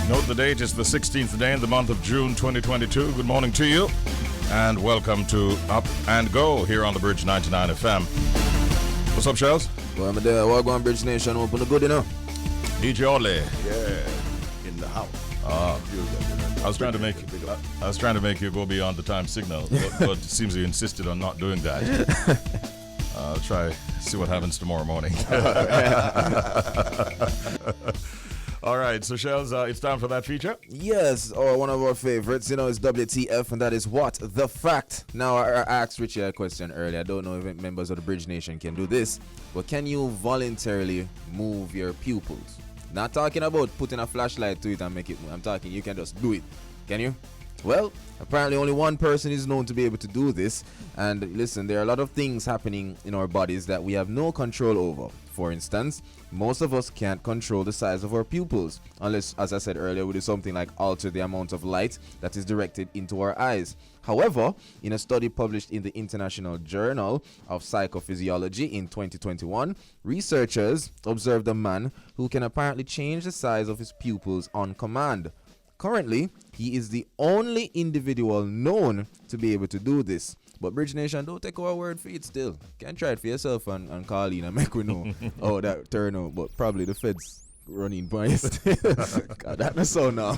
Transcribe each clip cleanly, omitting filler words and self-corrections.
Note the date is the 16th day in the month of June 2022. Good morning to you and welcome to Up and Go here on the Bridge 99 FM. What's up, Shellz? Well, I'm there. Welcome on Bridge Nation. Open the good, you know. DJ Ole. Yeah, in the house. I was trying to make you go beyond the time signal, but it seems you insisted on not doing that. I'll try, see what happens tomorrow morning. All right, so Shellz, it's time for that feature. Yes, one of our favorites, is WTF, and that is what? The fact. Now, I asked Richie a question earlier. I don't know if members of the Bridge Nation can do this, but can you voluntarily move your pupils? Not talking about putting a flashlight to it and make it move. I'm talking you can just do it. Can you? Well, apparently only one person is known to be able to do this. And listen, there are a lot of things happening in our bodies that we have no control over. For instance, most of us can't control the size of our pupils unless, as I said earlier, we do something like alter the amount of light that is directed into our eyes. However, in a study published in the International Journal of Psychophysiology in 2021, researchers observed a man who can apparently change the size of his pupils on command. Currently, he is the only individual known to be able to do this. But Bridge Nation, don't take our word for it still. Can try it for yourself and call in and make we know how that turn out. But probably the feds running by God, that's so now.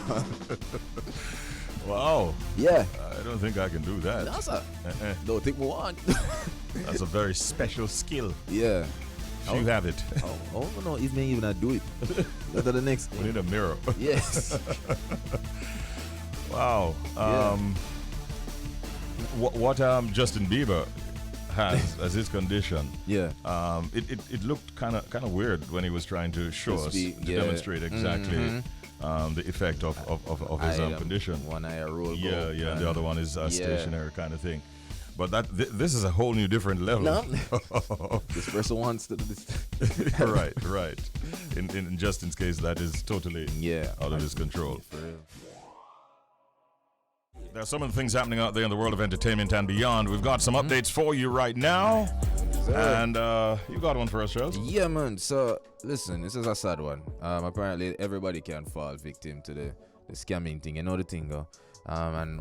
Wow. Yeah. I don't think I can do that. No, sir. Don't think we want. That's a very special skill. Yeah. You have it. Oh, no, if me even not do it. Go to the next. We need a mirror. Yes. Wow. What Justin Bieber has as his condition. Yeah. It looked kind of weird when he was trying to show us, demonstrate exactly the effect of his condition. One eye roll. Yeah. The other one is stationary kind of thing. But this is a whole new different level. No. This person wants to do this. Right. In Justin's case, that is totally out of his control. For real. There are some of the things happening out there in the world of entertainment and beyond. We've got some updates for you right now. And you got one for us, Shellz? Yeah, man. So, listen, this is a sad one. Apparently, everybody can fall victim to the scamming thing. You know the thing, though. And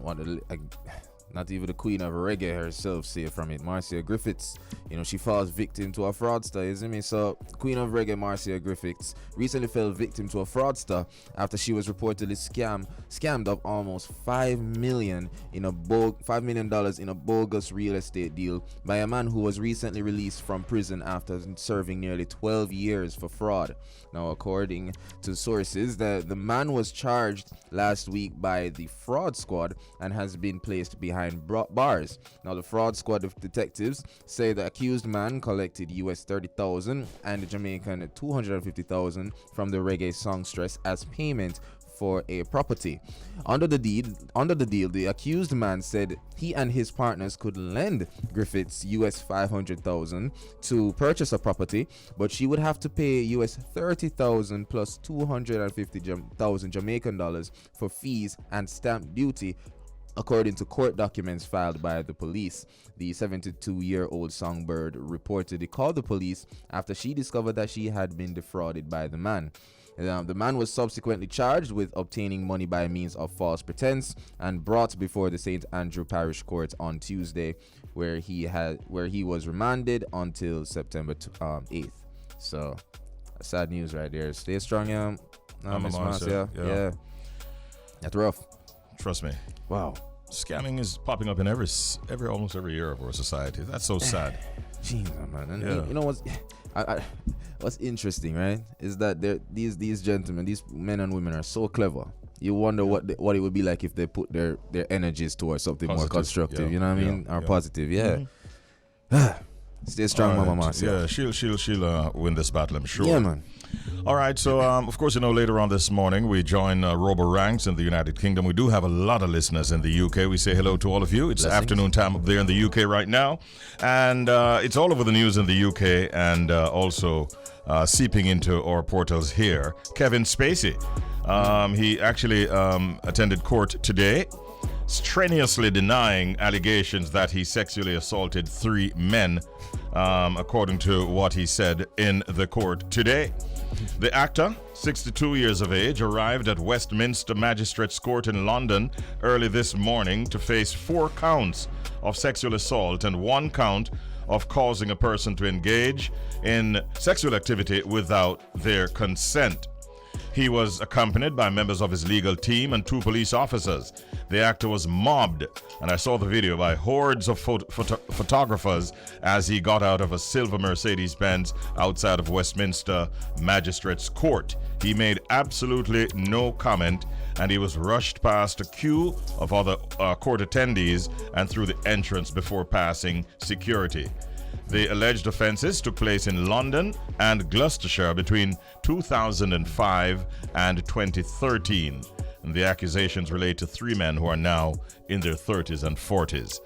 not even the queen of reggae herself saved from it. Marcia Griffiths, she falls victim to a fraudster, isn't it? So, queen of reggae Marcia Griffiths recently fell victim to a fraudster after she was reportedly scammed of almost $5 million in a bogus real estate deal by a man who was recently released from prison after serving nearly 12 years for fraud. Now, according to sources, the man was charged last week by the fraud squad and has been placed behind bars. Now, the fraud squad of detectives say the accused man collected US $30,000 and the Jamaican $250,000 from the reggae songstress as payment for a property. Under the deal, the accused man said he and his partners could lend Griffiths US $500,000 to purchase a property, but she would have to pay US $30,000 plus $250,000 Jamaican dollars for fees and stamp duty, according to court documents filed by the police. The 72-year-old songbird reportedly called the police after she discovered that she had been defrauded by the man. The man was subsequently charged with obtaining money by means of false pretense and brought before the St. Andrew Parish Court on Tuesday, where he was remanded until September 8th. So, sad news right there. Stay strong, Miss Marcia. Yeah. That's rough. Trust me. Wow. Scamming is popping up in almost every year of our society. That's so sad. Jeez, man. And you know what's interesting, right? Is that these gentlemen, these men and women are so clever. You wonder what it would be like if they put their energies towards something positive, more constructive. You know what I mean? Or positive. Yeah. Mm-hmm. Stay strong, Mama Marcia. Yeah, she'll win this battle, I'm sure. Yeah, man. All right, so of course, later on this morning we join Robo Ranks in the United Kingdom. We do have a lot of listeners in the UK. We say hello to all of you. It's afternoon time up there in the UK right now, and it's all over the news in the UK and also seeping into our portals here. Kevin Spacey, he actually attended court today, strenuously denying allegations that he sexually assaulted 3 men, according to what he said in the court today. The actor, 62 years of age, arrived at Westminster Magistrates Court in London early this morning to face 4 counts of sexual assault and 1 count of causing a person to engage in sexual activity without their consent. He was accompanied by members of his legal team and 2 police officers. The actor was mobbed, and I saw the video, by hordes of photographers as he got out of a silver Mercedes-Benz outside of Westminster Magistrates Court. He made absolutely no comment, and he was rushed past a queue of other court attendees and through the entrance before passing security. The alleged offenses took place in London and Gloucestershire between 2005 and 2013. And the accusations relate to 3 men who are now in their 30s and 40s.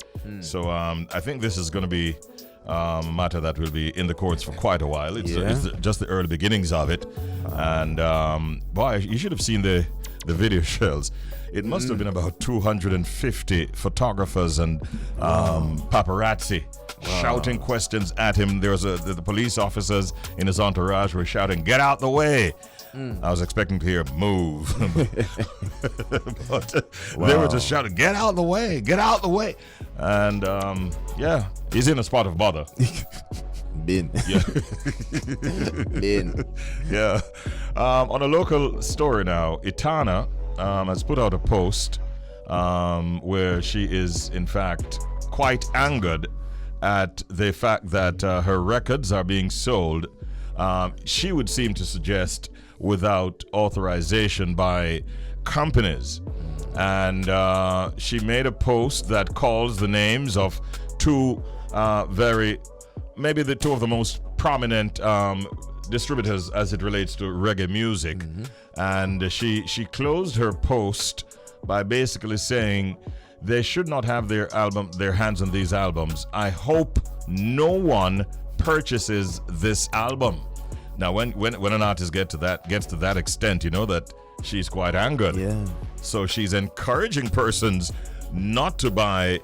So I think this is going to be a matter that will be in the courts for quite a while. It's just the early beginnings of it. And boy, you should have seen the video, Shellz. It must have been about 250 photographers and paparazzi shouting questions at him. There was the police officers in his entourage were shouting, "Get out the way!" I was expecting to hear "move," but they were just shouting, "Get out the way! Get out the way!" And yeah, he's in a spot of bother. Bin. Yeah. Bin. Yeah. On a local story now, Itana has put out a post where she is, in fact, quite angered at the fact that her records are being sold, she would seem to suggest, without authorization by companies. And she made a post that calls the names of 2 maybe the 2 of the most prominent distributors as it relates to reggae music. And she closed her post by basically saying they should not have their hands on these albums. I hope no one purchases this album. Now, when an artist gets to that extent, you know that she's quite angered. Yeah. So she's encouraging persons not to buy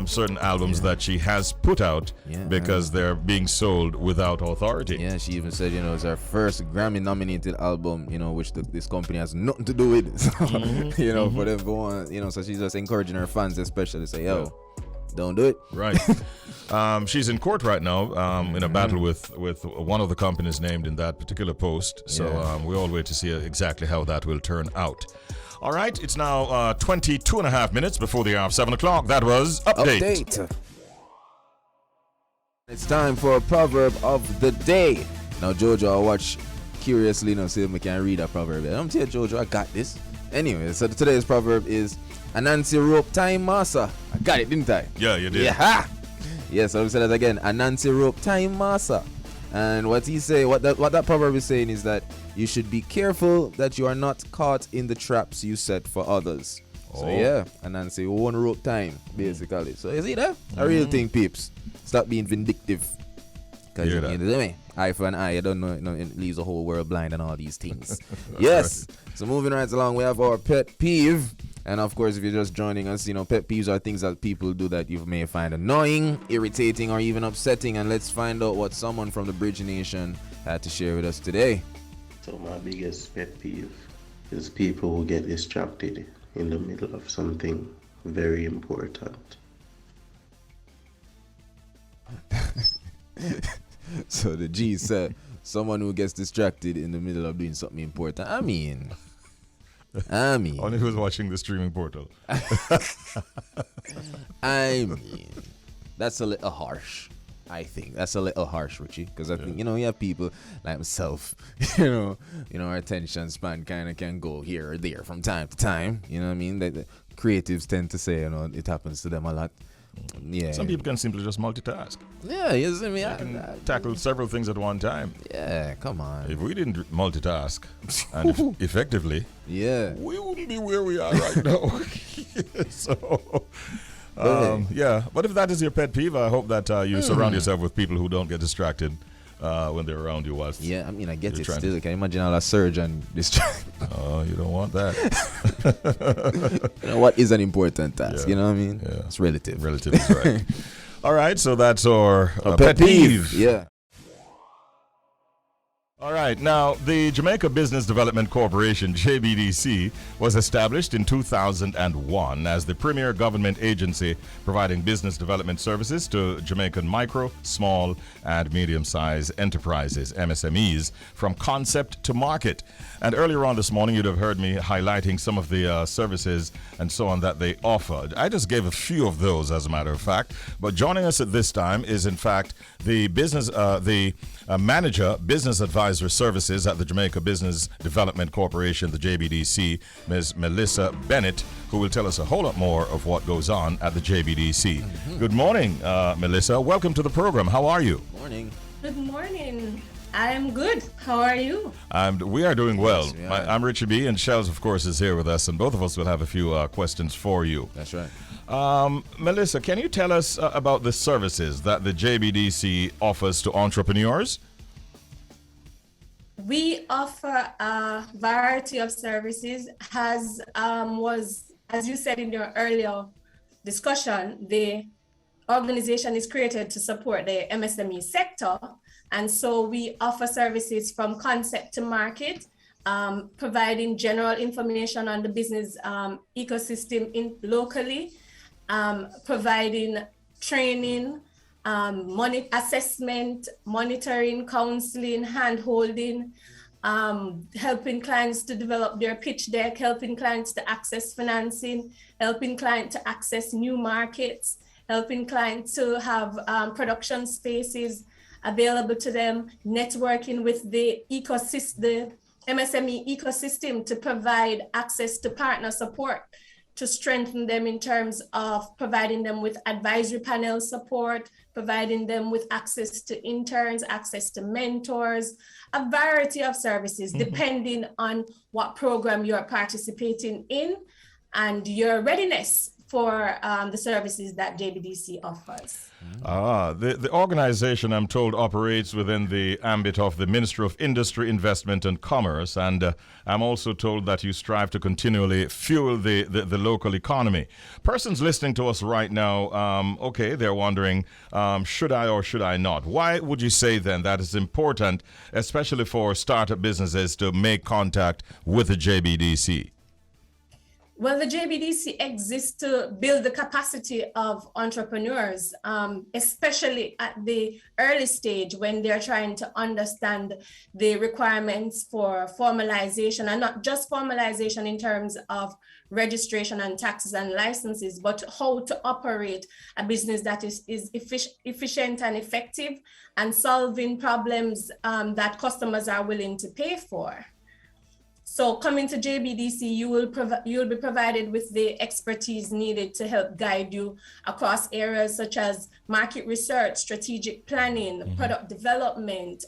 certain albums that she has put out because they're being sold without authority. Yeah, she even said, it's her first Grammy-nominated album, which this company has nothing to do with. So, for them go on, so she's just encouraging her fans especially to say, don't do it. Right. She's in court right now in a battle with one of the companies named in that particular post. So we all wait to see exactly how that will turn out. All right, it's now 22 and a half minutes before the hour of 7 o'clock. That was Update. It's time for a proverb of the day. Now, Jojo, I'll watch curiously, see if I can read that proverb. I'm telling you, Jojo, I got this. Anyway, so today's proverb is Anansi Rope Time Master. I got it, didn't I? Yeah, you did. Yeah. Yes, I'll say that again. Anansi Rope Time Master. And what that proverb is saying is that you should be careful that you are not caught in the traps you set for others. So yeah, Anansi one rope time, basically. So you see that? A real thing, peeps. Stop being vindictive. Because eye for an eye, I don't know, it leaves the whole world blind and all these things. Yes. Right. So moving right along, we have our pet peeve. And of course, if you're just joining us, pet peeves are things that people do that you may find annoying, irritating, or even upsetting. And let's find out what someone from the Bridge Nation had to share with us today. So my biggest pet peeve is people who get distracted in the middle of something very important. So the G said, someone who gets distracted in the middle of doing something important. I mean, only who's watching the streaming portal. I mean, that's a little harsh. I think that's a little harsh, Richie, because I think you have people like myself. Our attention span kind of can go here or there from time to time. You know what I mean? The creatives tend to say, it happens to them a lot. Yeah. Some people can simply just multitask. Yeah, you see me. I can tackle several things at one time. Yeah, come on. If we didn't multitask and effectively, we wouldn't be where we are right now. So, but if that is your pet peeve, I hope that you surround yourself with people who don't get distracted when they're around you. Whilst I get it still. Can you imagine all a surge and distract? Oh, you don't want that. What is an important task? You know what I mean? Yeah. It's relative. Relative is right. All right, so that's our pet peeve. Yeah. All right. Now, the Jamaica Business Development Corporation, JBDC, was established in 2001 as the premier government agency providing business development services to Jamaican micro, small, and medium-sized enterprises, MSMEs, from concept to market. And earlier on this morning, you'd have heard me highlighting some of the services and so on that they offered. I just gave a few of those, as a matter of fact. But joining us at this time is, in fact, the manager, business advisor services at the Jamaica Business Development Corporation, the JBDC, Ms. Melissa Bennett, who will tell us a whole lot more of what goes on at the JBDC. Good morning, Melissa. Welcome to the program. How are you? Morning. Good morning. I am good. How are you? We are doing well. Yes, we are. I'm Richie B, and Shellz, of course, is here with us, and both of us will have a few questions for you. That's right. Melissa, can you tell us about the services that the JBDC offers to entrepreneurs? We offer a variety of services. As you said in your earlier discussion, the organization is created to support the MSME sector. And so we offer services from concept to market, providing general information on the business ecosystem locally, providing training, assessment, monitoring, counseling, hand-holding, helping clients to develop their pitch deck, helping clients to access financing, helping clients to access new markets, helping clients to have production spaces available to them, networking with the MSME ecosystem to provide access to partner support, to strengthen them in terms of providing them with advisory panel support, providing them with access to interns, access to mentors, a variety of services, depending on what program you're participating in and your readiness for the services that JBDC offers. The organization, I'm told, operates within the ambit of the Ministry of Industry, Investment and Commerce, and I'm also told that you strive to continually fuel the local economy. Persons listening to us right now, they're wondering, should I or should I not? Why would you say then that it's important, especially for startup businesses, to make contact with the JBDC? Well, the JBDC exists to build the capacity of entrepreneurs, especially at the early stage when they're trying to understand the requirements for formalization, and not just formalization in terms of registration and taxes and licenses, but how to operate a business that is efficient and effective and solving problems that customers are willing to pay for. So coming to JBDC, you'll be provided with the expertise needed to help guide you across areas such as market research, strategic planning, product development,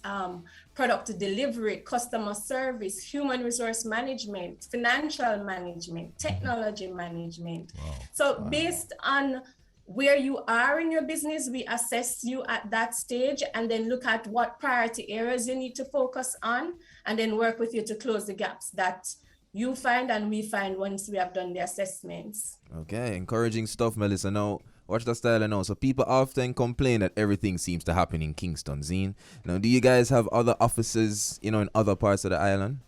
product delivery, customer service, human resource management, financial management, technology management. So based on where you are in your business, we assess you at that stage and then look at what priority areas you need to focus on, and then work with you to close the gaps that you find and we find once we have done the assessments. Okay, encouraging stuff, Melissa. Now, watch the style now. So people often complain that everything seems to happen in Kingston, Zine. Now, do you guys have other offices, in other parts of the island?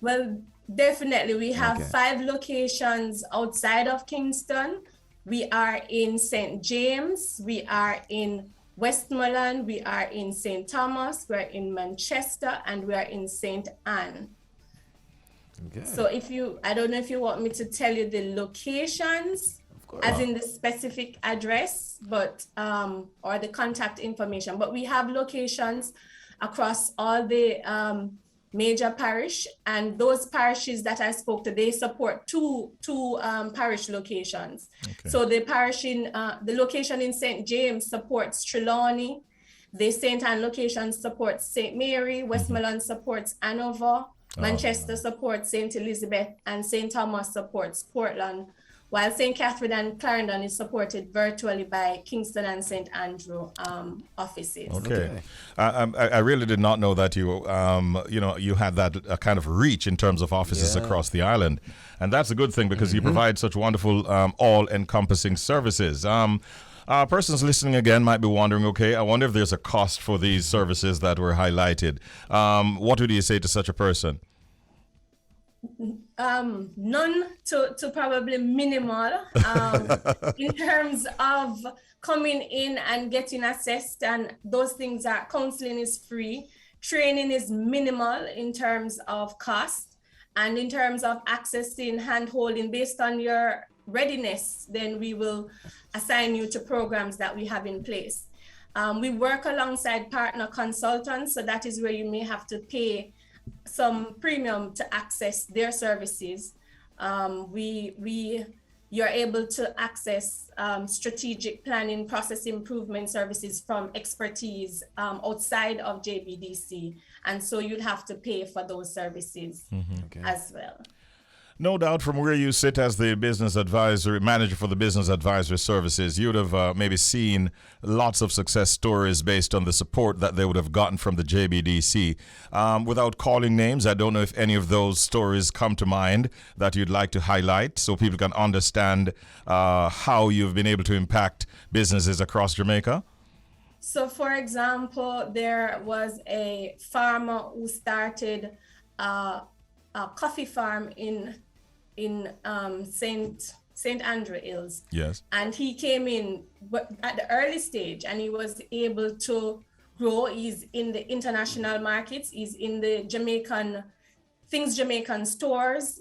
Well, definitely. We have 5 locations outside of Kingston. We are in St. James, we are in Westmoreland, we are in St. Thomas, we're in Manchester, and we are in St. Anne. Okay. So I don't know if you want me to tell you the locations, as in the specific address, but or the contact information. But we have locations across all the major parish, and those parishes that I spoke to, they support two parish locations. Okay. So the parish the location in St. James supports Trelawney, the St. Anne location supports St. Mary, Westmoreland supports Hanover, Manchester supports St. Elizabeth, and St. Thomas supports Portland, while St. Catherine and Clarendon is supported virtually by Kingston and St. Andrew offices. Okay. I really did not know that you had that kind of reach in terms of offices across the island. And that's a good thing because you provide such wonderful all-encompassing services. Persons listening again might be wondering, okay, I wonder if there's a cost for these services that were highlighted. What would you say to such a person? None to probably minimal in terms of coming in and getting assessed, and those things are counseling is free, training is minimal in terms of cost, and in terms of accessing hand-holding based on your readiness, then we will assign you to programs that we have in place. We work alongside partner consultants, so that is where you may have to pay some premium to access their services. You're able to access strategic planning, process improvement services from expertise outside of JBDC. And so you'll have to pay for those services as well. No doubt from where you sit as the business advisor, manager for the business advisory services, you'd have maybe seen lots of success stories based on the support that they would have gotten from the JBDC. Without calling names, I don't know if any of those stories come to mind that you'd like to highlight so people can understand how you've been able to impact businesses across Jamaica. So, for example, there was a farmer who started a coffee farm in St. Andrew Hills. Yes. And he came in at the early stage and he was able to grow. He's in the international markets. He's in the Jamaican stores.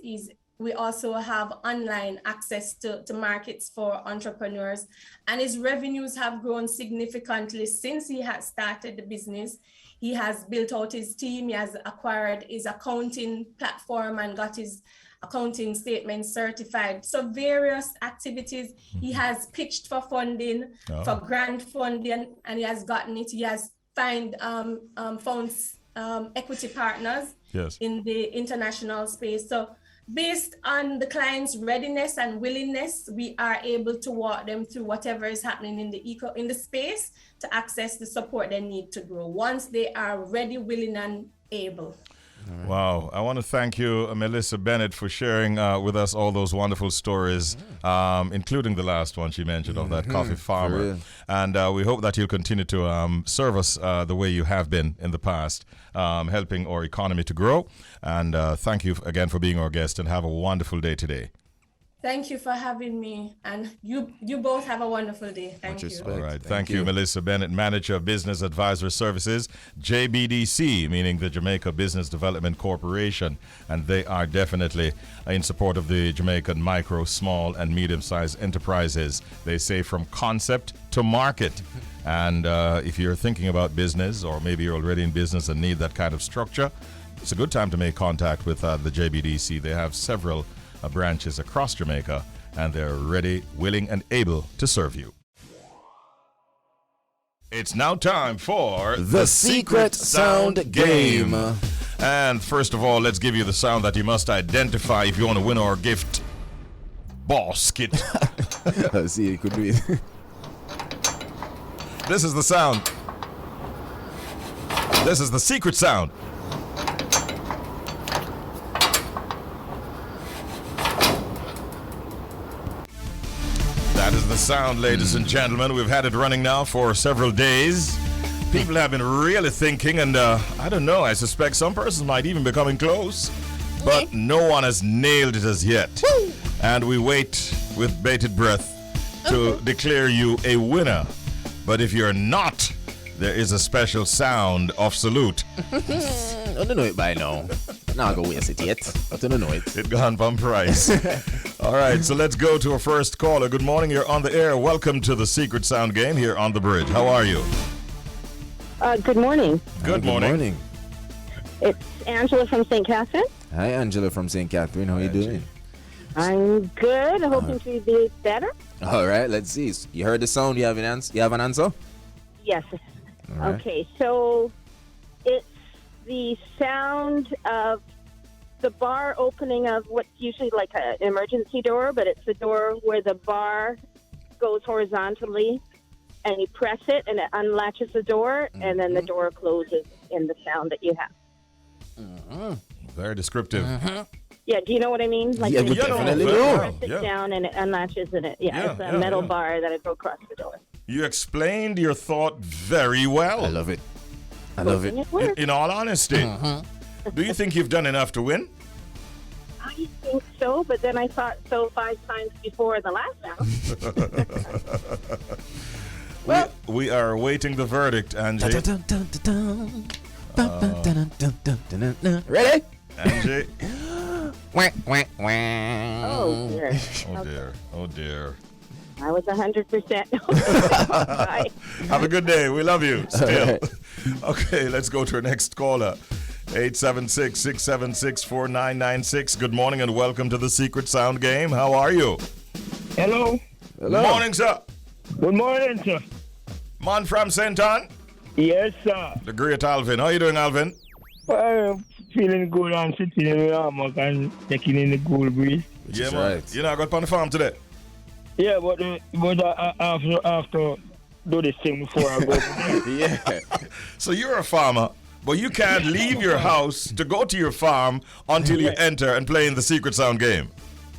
We also have online access to markets for entrepreneurs. And his revenues have grown significantly since he has started the business. He has built out his team. He has acquired his accounting platform and got his accounting statement certified. So various activities. He has pitched for funding, for grant funding, and he has gotten it. He has found equity partners in the international space. So based on the client's readiness and willingness, we are able to walk them through whatever is happening in the space to access the support they need to grow once they are ready, willing, and able. Right. Wow. I want to thank you, Melissa Bennett, for sharing with us all those wonderful stories, including the last one she mentioned of that coffee farmer. And we hope that you'll continue to serve us the way you have been in the past, helping our economy to grow. And thank you again for being our guest, and have a wonderful day today. Thank you for having me, and you both have a wonderful day. Thank you. All right. Thank you, Melissa Bennett, Manager of Business Advisor Services, JBDC, meaning the Jamaica Business Development Corporation. And they are definitely in support of the Jamaican micro, small, and medium-sized enterprises. They say from concept to market. And if you're thinking about business, or maybe you're already in business and need that kind of structure, it's a good time to make contact with the JBDC. They have several branches across Jamaica, and they're ready, willing, and able to serve you. It's now time for the Secret Sound Game. And first of all, let's give you the sound that you must identify if you want to win our gift basket. See, you could do it. This is the sound. This is the secret sound. That is the sound, ladies and gentlemen. We've had it running now for several days. People have been really thinking, and I don't know, I suspect some persons might even be coming close, but no one has nailed it as yet. Woo! And we wait with bated breath to declare you a winner. But if you're not, there is a special sound of salute. I don't know it by now. Now I go waste it yet. I don't know it. It gone from price. All right, so let's go to our first caller. Good morning, you're on the air. Welcome to the Secret Sound Game here on The Bridge. How are you? Good morning. Good morning. It's Angela from St. Catherine. Hi, Angela from St. Catherine. How are you doing? I'm good. Hoping to be better. All right, let's see. You heard the sound. You have an answer? Yes. Right. Okay, so it's the sound of the bar opening of what's usually like an emergency door, but it's the door where the bar goes horizontally, and you press it, and it unlatches the door, and then the door closes in the sound that you have. Very descriptive. Yeah, do you know what I mean? Like Yeah, you we definitely press do. it down, and it unlatches, and it's a metal bar that would go across the door. You explained your thought very well. I love it. I love it. In all honesty. Do you think you've done enough to win? I think so, but then I thought so 5 times before the last round. We are awaiting the verdict, Angie. Ready? Angie. Oh, dear. Oh dear. Oh dear. I was 100%. Have a good day. We love you still. Okay, let's go to our next caller. 876-676-4996. Good morning and welcome to the Secret Sound Game. How are you? Hello. Morning, sir. Good morning, sir. Man from St. Ann? Yes, sir. The great Alvin. How you doing, Alvin? Feeling good and sitting in the hammock and taking in the cool breeze. Yeah, man. right. You know, I got on the farm today. Yeah, but I have to do this thing before I go. Yeah. So you're a farmer, but you can't leave your house to go to your farm until you enter and play in the Secret Sound Game.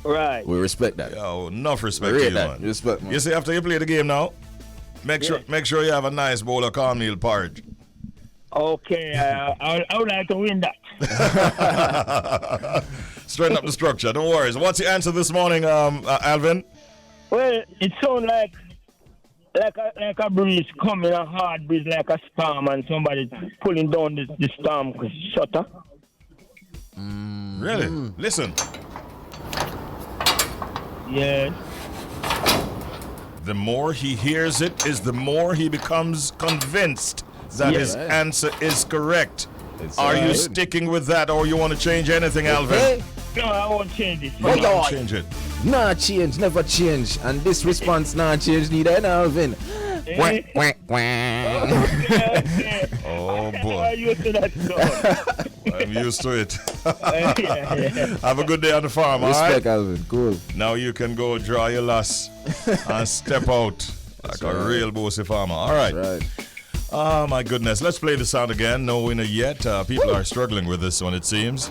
Right. We respect that. Yo, enough respect Rate to you, that. man. Respect, man. You see, after you play the game now, make sure you have a nice bowl of cornmeal porridge. Okay, I would like to win that. Straighten up the structure. Don't worry. So what's your answer this morning, Alvin? Well, it sounds like a breeze coming, a hard breeze, like a storm, and somebody pulling down the storm shutter. Really? Listen. Yes. The more he hears it, is the more he becomes convinced that his Right. answer is correct. It's Are you right. sticking with that, or you want to change anything, Alvin? Hey, No, I won't change it. Hold Don't on. change it. Nah change, never change. And this response nah change neither, Alvin. Quack, quack, quack. Okay. Oh I boy, used to that song. I'm used to it. Yeah. Have a good day on the farm, all right? Respect, Alvin. Cool. Now you can go draw your loss and step out like a right. real bossy farmer. All right. Right. Oh my goodness. Let's play the sound again. No winner yet. People are struggling with this one, it seems.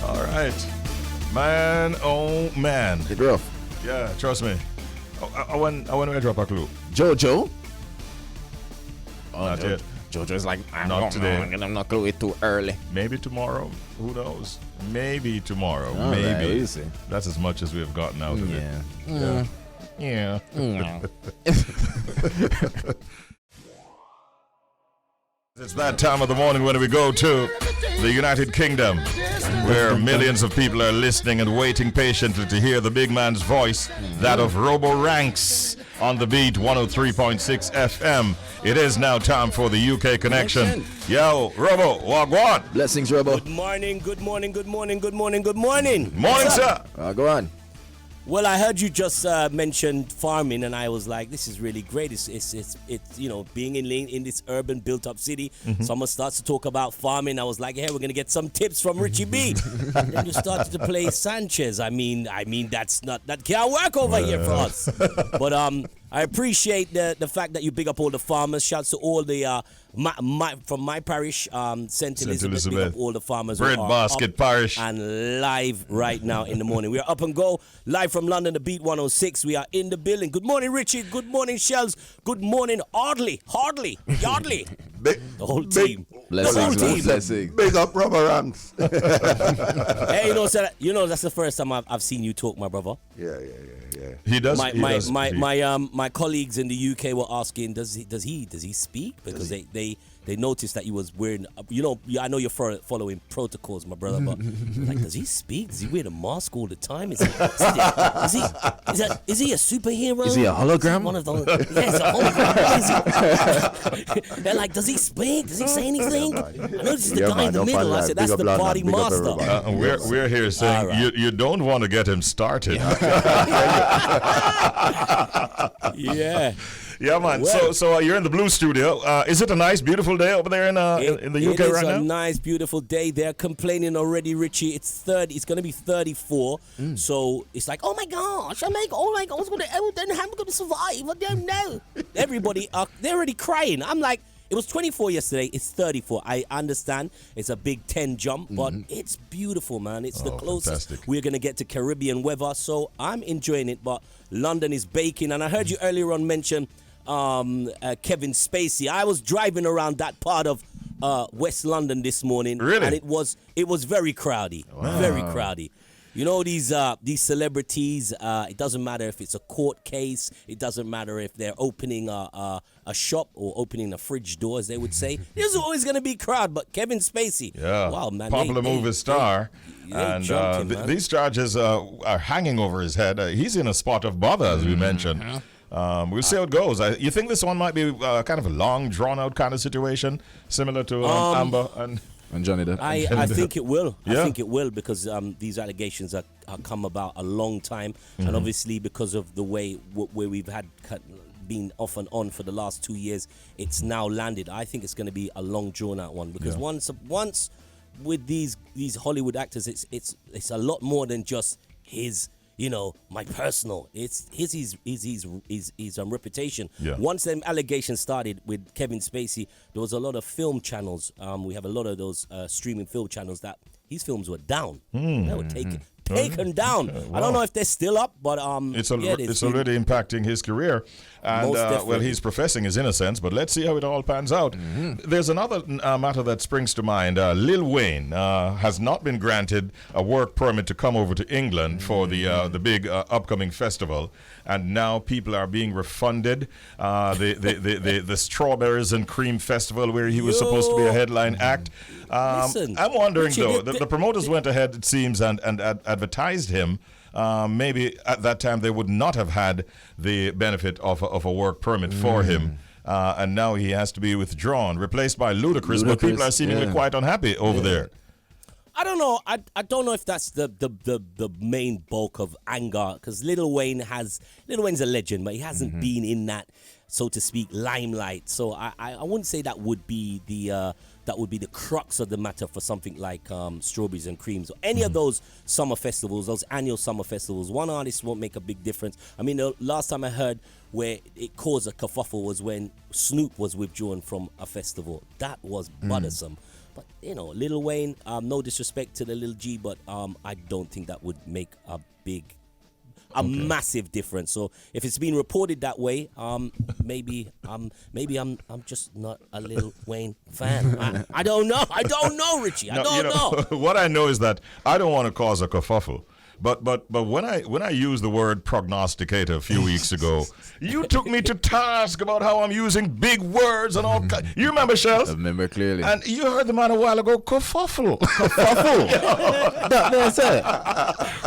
All right. Man, oh man. It's rough. Yeah, trust me. I want to drop a clue. Jojo? Not yet. Jojo's like, Not today. I'm not going to it too early. Maybe tomorrow. Who knows? Maybe tomorrow. All right, Maybe. we'll see. That's as much as we have gotten out of it. Yeah. Yeah. It's that time of the morning when we go to the United Kingdom, where millions of people are listening and waiting patiently to hear the big man's voice, that of Robo Ranks on the beat 103.6 FM. It is now time for the UK Connection. Yo, Robo, wagwan. Blessings, Robo. Good morning, good morning, good morning, good morning, good morning. Morning, sir. Go on. Well, I heard you just mention farming, and I was like, this is really great. It's you know, being in this urban built-up city. Someone starts to talk about farming. I was like, hey, we're gonna get some tips from Richie B. Then you started to play Sanchez. I mean, that can't work over here for us. But I appreciate the fact that you big up all the farmers. Shouts to all the from my parish, St. Elizabeth. Big up all the farmers. who Bread are Basket up Parish. and live right now in the morning. We are up and go live from London, the Beat 106. We are in the building. Good morning, Richie. Good morning, Shellz. Good morning, Hardley, Yardley. The whole team. The whole Blessings, man. team. Blessings. Big up Rubber Ranks. Hey, you know that's the first time I've seen you talk, my brother. Yeah. He does. My colleagues in the UK were asking, does he speak? Because they noticed that he was wearing, I know you're following protocols, my brother, but like, does he speak? Does he wear the mask all the time? Is he a superhero? Is he a hologram? One of those. Yeah, it's a hologram. They're like, does he speak? Does he say anything? I noticed the guy in the middle. I said, that's the party master. We're here saying right. you don't want to get him started. Yeah. Yeah, man. Well, so you're in the Blue Studio. Is it a nice, beautiful day over there in the UK right It is now? a nice, beautiful day. They're complaining already, Richie. It's going to be 34. So it's like, oh my gosh, then how am I going to survive? I don't know. Everybody, they're already crying. I'm like, It was 24 yesterday. It's 34. I understand it's a big 10 jump, but it's beautiful, man. It's the closest fantastic. we're going to get to Caribbean weather. So I'm enjoying it, but London is baking. And I heard you earlier on mention Kevin Spacey. I was driving around that part of West London this morning. Really? And it was very crowdy. Very crowdy. You know, these celebrities, it doesn't matter if it's a court case. It doesn't matter if they're opening a shop or opening a fridge door, as they would say. There's always going to be crowd, but Kevin Spacey. Yeah. Wow, man. Popular movie star. And jumped him, man. these charges are hanging over his head. He's in a spot of bother, as we mentioned. We'll see how it goes. You think this one might be kind of a long, drawn-out kind of situation, similar to Amber and Johnny Depp? I think it will. Yeah. I think it will because these allegations are come about a long time, and obviously because of the way where we've had been off and on for the last 2 years, it's now landed. I think it's going to be a long, drawn-out one because once with these Hollywood actors, it's a lot more than just his. My personal. It's his reputation. Yeah. Once them allegations started with Kevin Spacey, there was a lot of film channels. We have a lot of those streaming film channels that his films were down. They were taken down. I don't know if they're still up, but it's already impacting his career. And well, he's professing his innocence, but let's see how it all pans out. There's another matter that springs to mind. Lil Wayne has not been granted a work permit to come over to England for the big upcoming festival, and now people are being refunded. The Strawberries and Cream Festival, where he was supposed to be a headline act. Listen, I'm wondering, Richie, though, the promoters went ahead, it seems, and advertised him. Maybe at that time they would not have had the benefit of a work permit for him. And now he has to be withdrawn, replaced by Ludacris, but people are seemingly quite unhappy over there. I don't know. I don't know if that's the main bulk of anger, because Lil Wayne's a legend, but he hasn't been in that, so to speak, limelight. So I wouldn't say that would be the crux of the matter for something like Strawberries and Creams or any of those summer festivals, those annual summer festivals. One artist won't make a big difference. I mean, the last time I heard where it caused a kerfuffle was when Snoop was withdrawn from a festival. That was bothersome. But, Lil Wayne, no disrespect to the Lil G, but I don't think that would make a massive difference. So if it's been reported that way, maybe I'm just not a Lil Wayne fan. I don't know. I don't know, Richie. I don't know. What I know is that I don't want to cause a kerfuffle. But when I used the word prognosticator a few weeks ago, you took me to task about how I'm using big words and all. You remember, Shellz? I remember clearly. And you heard the man a while ago, kerfuffle. That's it.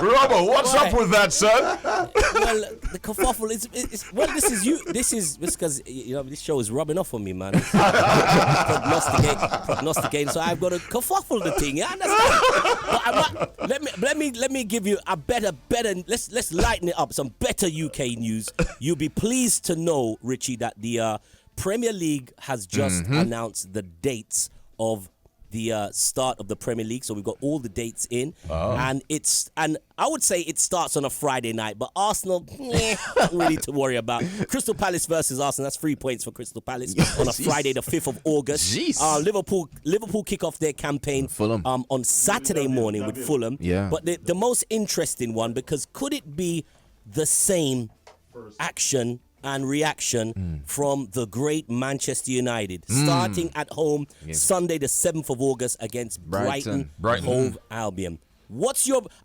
Robert, what's up with that, son? Well, the kerfuffle is this is you. This is because this show is rubbing off on me, man. Prognosticating. So I've got to kerfuffle the thing. You understand? But I'm not, let me give you a better. Let's lighten it up. Some better UK news. You'll be pleased to know, Richie, that the Premier League has just announced the dates of the start of the Premier League. So we've got all the dates in, and I would say it starts on a Friday night, but Arsenal, not really to worry about. Crystal Palace versus Arsenal, that's 3 points for Crystal Palace on a Friday, the 5th of August. Liverpool kick off their campaign on Saturday morning with Fulham. Yeah. But the most interesting one, because could it be the same action and reaction from the great Manchester United, starting at home Sunday the 7th of August against Brighton. Hove Albion.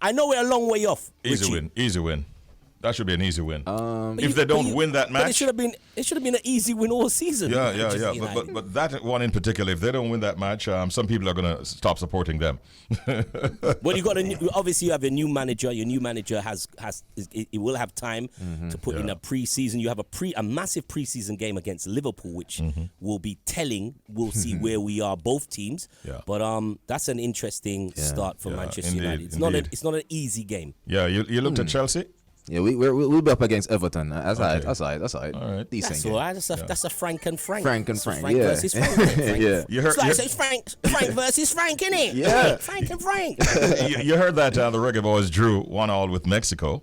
I know we're a long way off, Richie. Easy win. That should be an easy win. If they don't win that match, but it should have been an easy win all season. Yeah. But that one in particular, if they don't win that match, some people are going to stop supporting them. Well, obviously you have a new manager. Your new manager it will have time to put in a pre-season. You have a massive pre-season game against Liverpool, which will be telling. We'll see where we are, both teams. Yeah. But that's an interesting start for Manchester United. It's not an easy game. Yeah, you looked at Chelsea. Yeah, we'll be up against Everton. That's all right. That's all right. Decent. That's all right. That's a Frank and Frank. Frank and Frank. Frank versus Frank. Yeah. You heard. It's Frank versus Frank, innit? Yeah. Frank and Frank. You heard that the Reggae Boys drew 1-1 with Mexico,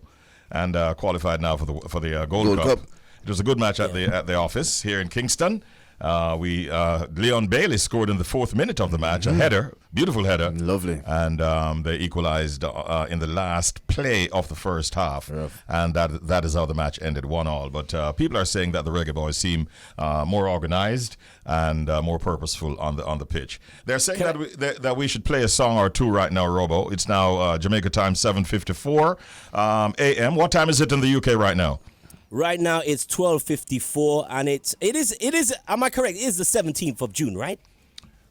and qualified now for the Gold Cup. It was a good match at the office here in Kingston. Leon Bailey scored in the 4th minute of the match, a header, beautiful header. Lovely. And they equalized in the last play of the first half. Rough. And that is how the match ended, 1-1. But people are saying that the Reggae Boys seem more organized and more purposeful on the pitch. They're saying that we should play a song or two right now, Robo. It's now Jamaica time 7:54 a.m. What time is it in the UK right now? Right now it's 12:54, and it is. Am I correct? It is the 17th of June, right?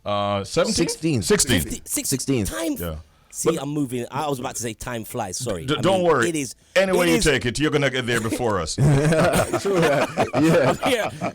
17? 16. Time. Yeah. See, I'm moving. I was about to say time flies. Sorry. Don't worry. It is. Any way you take it, you're gonna get there before us. I'm here.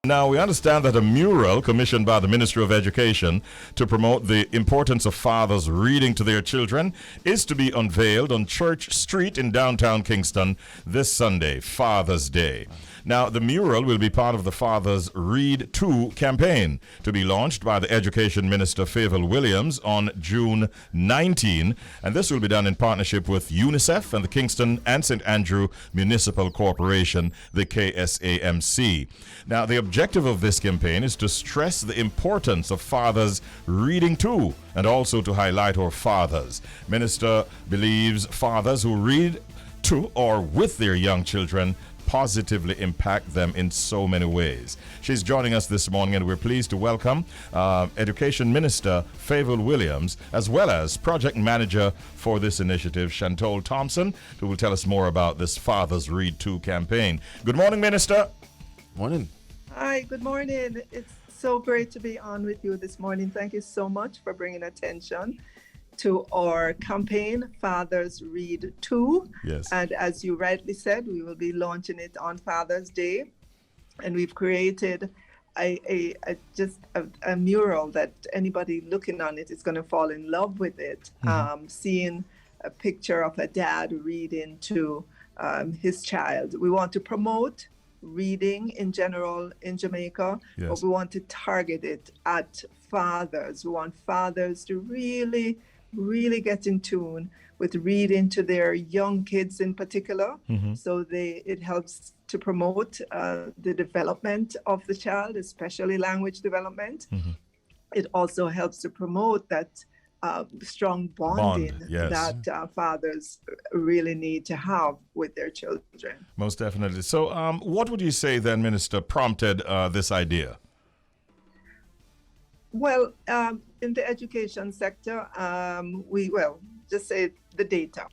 Now, we understand that a mural commissioned by the Ministry of Education to promote the importance of fathers reading to their children is to be unveiled on Church Street in downtown Kingston this Sunday, Father's Day. Now, the mural will be part of the Fathers Read To campaign to be launched by the Education Minister Fayval Williams on June 19, and this will be done in partnership with UNICEF and the Kingston and St. Andrew Municipal Corporation, the KSAMC. Now, the objective of this campaign is to stress the importance of fathers reading to and also to highlight our fathers. Minister believes fathers who read to or with their young children positively impact them in so many ways. She's joining us this morning, and we're pleased to welcome Education Minister Fayval Williams, as well as Project Manager for this initiative, Shantole Thompson, who will tell us more about this Fathers Read To campaign. Good morning, Minister. Morning. Hi, good morning. It's so great to be on with you this morning. Thank you so much for bringing attention to our campaign, Fathers Read To. Yes. And as you rightly said, we will be launching it on Father's Day. And we've created a mural that anybody looking on it is going to fall in love with it. Seeing a picture of a dad reading to his child. We want to promote reading in general in Jamaica, but we want to target it at fathers. We want fathers to really get in tune with reading to their young kids in particular. So it helps to promote the development of the child, especially language development. It also helps to promote that strong bonding that fathers really need to have with their children. Most definitely. So what would you say then, Minister, prompted this idea? Well, in the education sector, just say the data.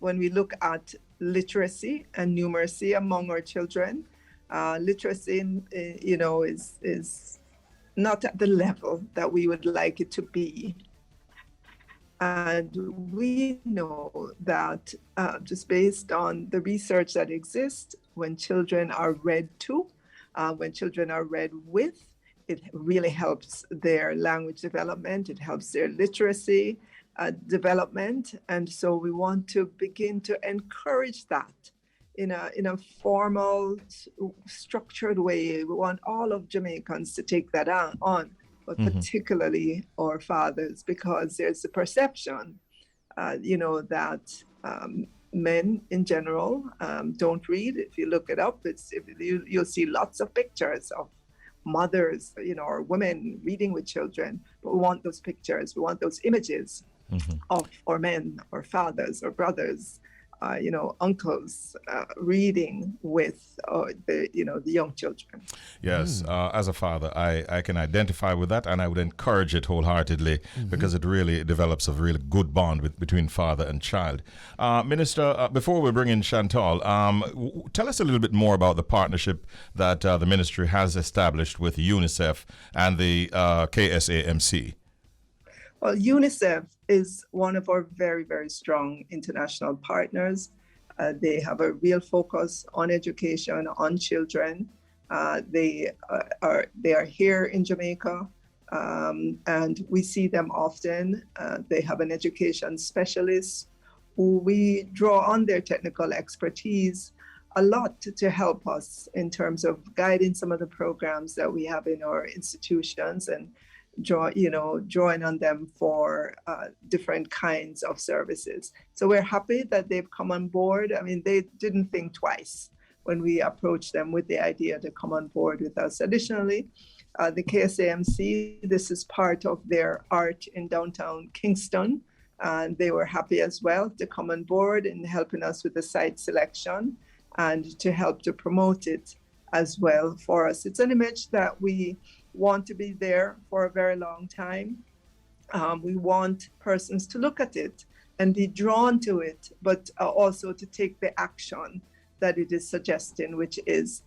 When we look at literacy and numeracy among our children, literacy, is not at the level that we would like it to be. And we know that just based on the research that exists, when children are read to, when children are read with, it really helps their language development, it helps their literacy development. And so we want to begin to encourage that in a formal, structured way. We want all of Jamaicans to take that on. But particularly our fathers, because there's the perception, that men in general don't read. If you look it up, you'll see lots of pictures of mothers, or women reading with children. But we want those pictures, we want those images of our men, or fathers, or brothers, uncles reading with the young children. Yes, as a father, I can identify with that, and I would encourage it wholeheartedly because it really develops a really good bond between father and child. Minister, before we bring in Shantole, tell us a little bit more about the partnership that the ministry has established with UNICEF and the KSAMC. Well, UNICEF is one of our very, very strong international partners. They have a real focus on education, on children. They are here in Jamaica, and we see them often. They have an education specialist who we draw on their technical expertise a lot to help us in terms of guiding some of the programs that we have in our institutions, and drawing on them for different kinds of services. So we're happy that they've come on board. I mean, they didn't think twice when we approached them with the idea to come on board with us. Additionally, the KSAMC, this is part of their art in downtown Kingston. And they were happy as well to come on board in helping us with the site selection and to help to promote it as well for us. It's an image that we want to be there for a very long time. We want persons to look at it and be drawn to it, but also to take the action that it is suggesting, which is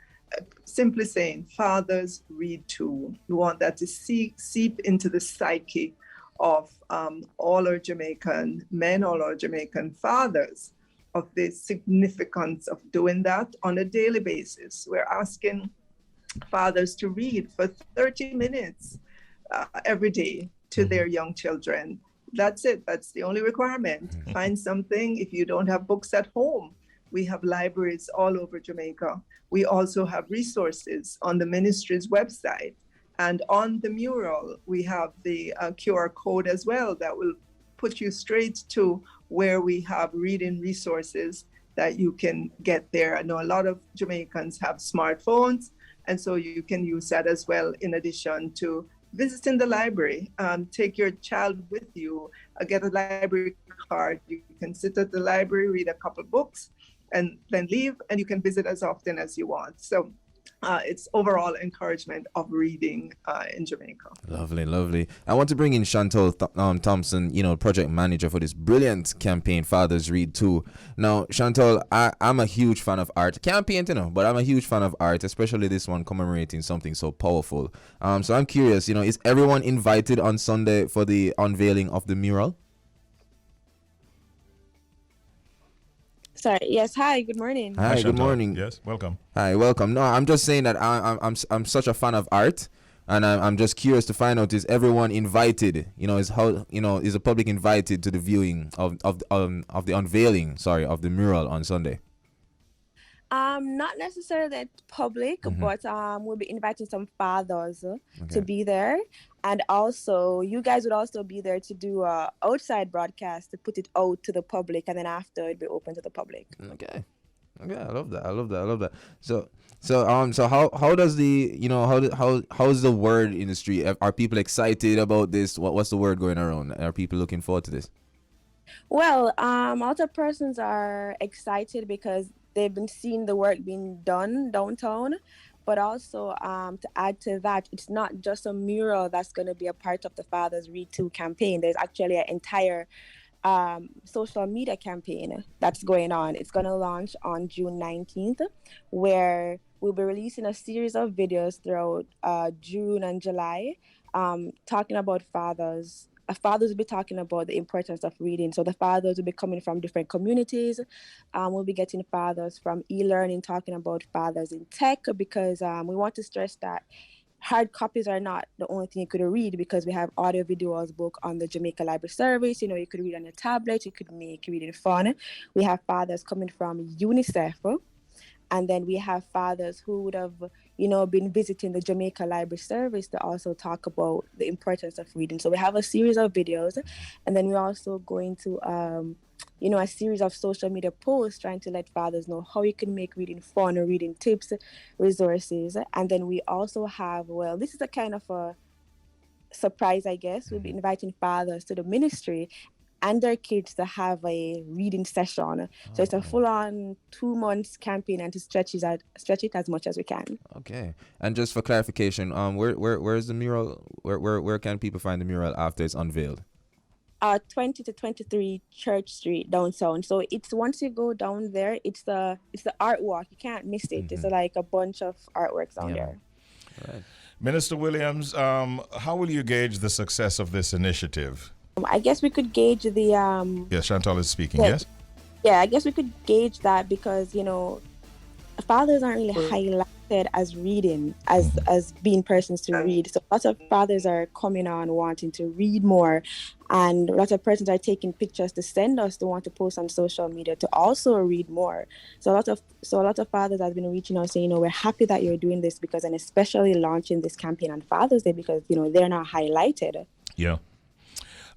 simply saying, fathers, read too. We want that to seep into the psyche of all our Jamaican men, all our Jamaican fathers, of the significance of doing that on a daily basis. We're asking fathers to read for 30 minutes every day to their young children. That's it. That's the only requirement. Find something. If you don't have books at home, we have libraries all over Jamaica. We also have resources on the ministry's website. And on the mural, we have the QR code as well that will put you straight to where we have reading resources that you can get there. I know a lot of Jamaicans have smartphones, and so you can use that as well, in addition to visiting the library. Take your child with you, get a library card. You can sit at the library, read a couple books, and then leave, and you can visit as often as you want. So it's overall encouragement of reading in Jamaica. Lovely, lovely. I want to bring in Shantole Thompson, project manager for this brilliant campaign, Fathers Read Too. Now, Shantole, I'm a huge fan of art. Can't paint, but I'm a huge fan of art, especially this one commemorating something so powerful. So I'm curious, is everyone invited on Sunday for the unveiling of the mural? Sorry. Yes. Hi. Good morning. Hi. Good morning. Yes. Welcome. Hi. Welcome. No, I'm just saying that I'm such a fan of art, and I'm just curious to find out, is everyone invited? Is the public invited to the viewing of the unveiling? Sorry, of the mural on Sunday. Not necessarily public, but we'll be inviting some fathers to be there. And also, you guys would also be there to do a outside broadcast to put it out to the public, and then after it'd be open to the public. Okay, I love that. So how does how's the word in the street? Are people excited about this? What's the word going around? Are people looking forward to this? Well, a lot of persons are excited because they've been seeing the work being done downtown. But also, to add to that, it's not just a mural that's going to be a part of the Fathers Read Too campaign. There's actually an entire social media campaign that's going on. It's going to launch on June 19th, where we'll be releasing a series of videos throughout June and July, talking about fathers. Fathers will be talking about the importance of reading. So the fathers will be coming from different communities. We'll be getting fathers from e-learning, talking about fathers in tech, because we want to stress that hard copies are not the only thing you could read, because we have audio videos book on the Jamaica Library Service. You could read on your tablet, you could make reading fun. We have fathers coming from UNICEF. And then we have fathers who would have, been visiting the Jamaica Library Service to also talk about the importance of reading. So we have a series of videos, and then we're also going to, a series of social media posts trying to let fathers know how you can make reading fun, or reading tips, resources. And then we also have, this is a kind of a surprise, I guess. We'll be inviting fathers to the ministry and their kids to have a reading session. So it's a full-on 2 months campaign, and to stretch it as much as we can. Okay. And just for clarification, where is the mural? Where can people find the mural after it's unveiled? 20 to 23 Church Street downtown. So it's, once you go down there, it's the art walk. You can't miss it. It's like a bunch of artworks down there. Right. Minister Williams, how will you gauge the success of this initiative? I guess we could gauge the Yes, Shantole is speaking. Yes. Yeah, I guess we could gauge that because fathers aren't really highlighted as reading, as being persons to read. So lots of fathers are coming on wanting to read more, and lots of persons are taking pictures to send us to want to post on social media to also read more. So a lot of fathers have been reaching out saying, we're happy that you're doing this, because, and especially launching this campaign on Father's Day, because they're not highlighted. Yeah.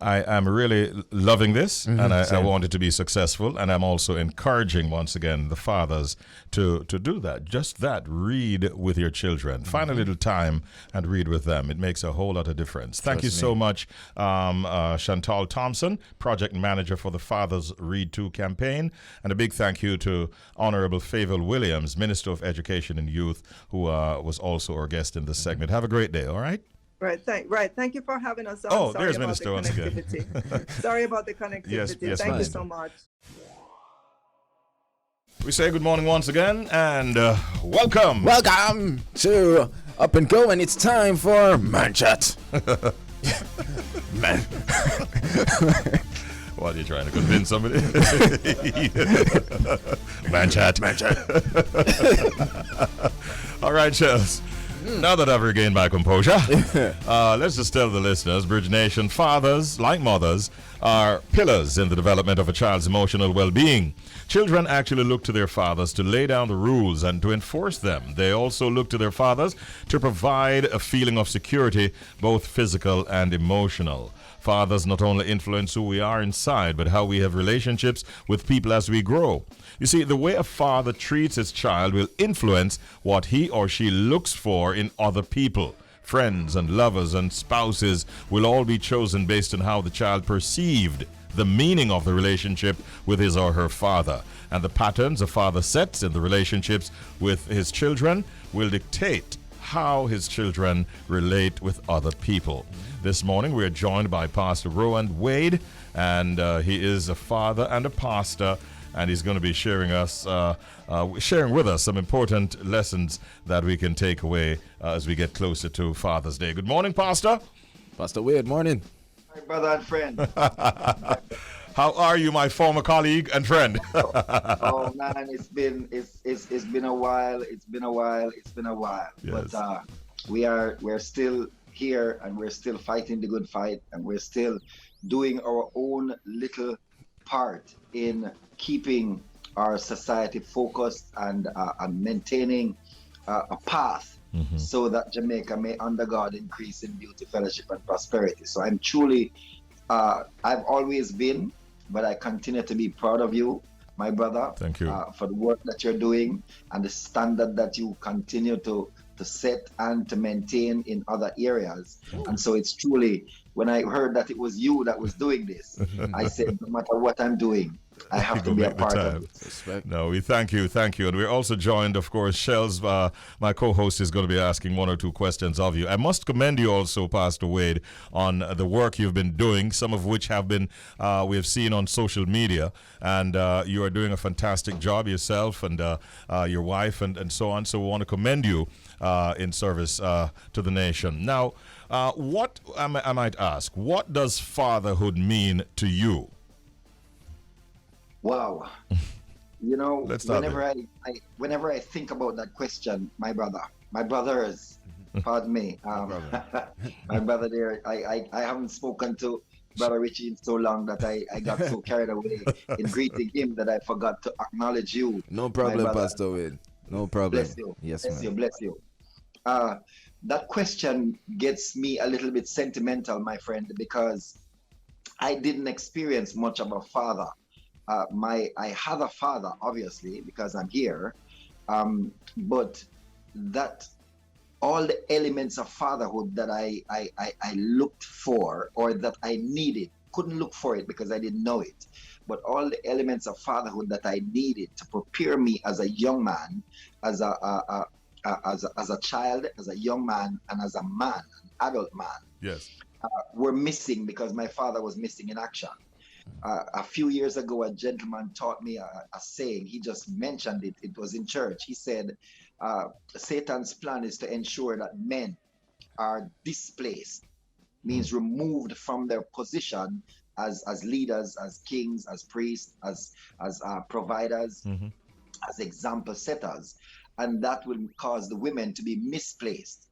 I am really loving this, and I want it to be successful. And I'm also encouraging, once again, the fathers to do that. Just that. Read with your children. Find a little time and read with them. It makes a whole lot of difference. Thank you so much, Shantole Thompson, Project Manager for the Fathers Read To campaign. And a big thank you to Honorable Fayval Williams, Minister of Education and Youth, who was also our guest in this segment. Have a great day, all right? Right. Thank you for having us on. Oh, Sorry there's about Minister the once again. connectivity. Sorry about the connectivity. Yes, Thank you ma'am. so much. We say good morning once again, and welcome. Welcome to Up and Go, and it's time for Man Chat. Man. What, are you trying to convince somebody? Man chat. All right, Shellz. Now that I've regained my composure, let's just tell the listeners, Bridge Nation, fathers, like mothers, are pillars in the development of a child's emotional well-being. Children actually look to their fathers to lay down the rules and to enforce them. They also look to their fathers to provide a feeling of security, both physical and emotional. Fathers not only influence who we are inside, but how we have relationships with people as we grow. You see, the way a father treats his child will influence what he or she looks for in other people. Friends and lovers and spouses will all be chosen based on how the child perceived the meaning of the relationship with his or her father. And the patterns a father sets in the relationships with his children will dictate how his children relate with other people. This morning we are joined by Pastor Rowand Wade, and he is a father and a pastor, and he's going to be sharing with us some important lessons that we can take away as we get closer to Father's Day. Good morning, Pastor. Pastor Wade, morning. My brother and friend. How are you, my former colleague and friend? Oh man, it's been a while. It's been a while. Yes. But we're still here, and we're still fighting the good fight, and we're still doing our own little part in keeping our society focused and maintaining a path so that Jamaica may under God increase in beauty, fellowship, and prosperity. So I'm truly, I've always been, but I continue to be proud of you, my brother. Thank you. For the work that you're doing and the standard that you continue to set and to maintain in other areas. And so it's truly, when I heard that it was you that was doing this, I said, no matter what I'm doing, I have to be a part of it. No, we thank you. And we're also joined, of course, Shellz, my co-host, is going to be asking one or two questions of you. I must commend you also, Pastor Wade, on the work you've been doing, some of which have been, we have seen on social media, and you are doing a fantastic job yourself and your wife and so on. So we want to commend you in service to the nation. Now, what, I might ask, what does fatherhood mean to you? Wow. You know, whenever I think about that question, my brothers, pardon me, my brother there, I haven't spoken to Brother Richie in so long that I got so carried away in greeting him that I forgot to acknowledge you. No problem, Pastor Wade. No problem. Bless you. Yes, bless you. That question gets me a little bit sentimental, my friend, because I didn't experience much of a father. I have a father, obviously, because I'm here, but that all the elements of fatherhood that I looked for, or that I needed, couldn't look for it because I didn't know it, but all the elements of fatherhood that I needed to prepare me as a young man, as a child, as a young man, and as a man, an adult man, yes, were missing because my father was missing in action. A few years ago, a gentleman taught me a saying. He just mentioned it. It was in church. He said, Satan's plan is to ensure that men are displaced, means removed from their position as leaders, as kings, as priests, as providers, as example setters. And that will cause the women to be misplaced.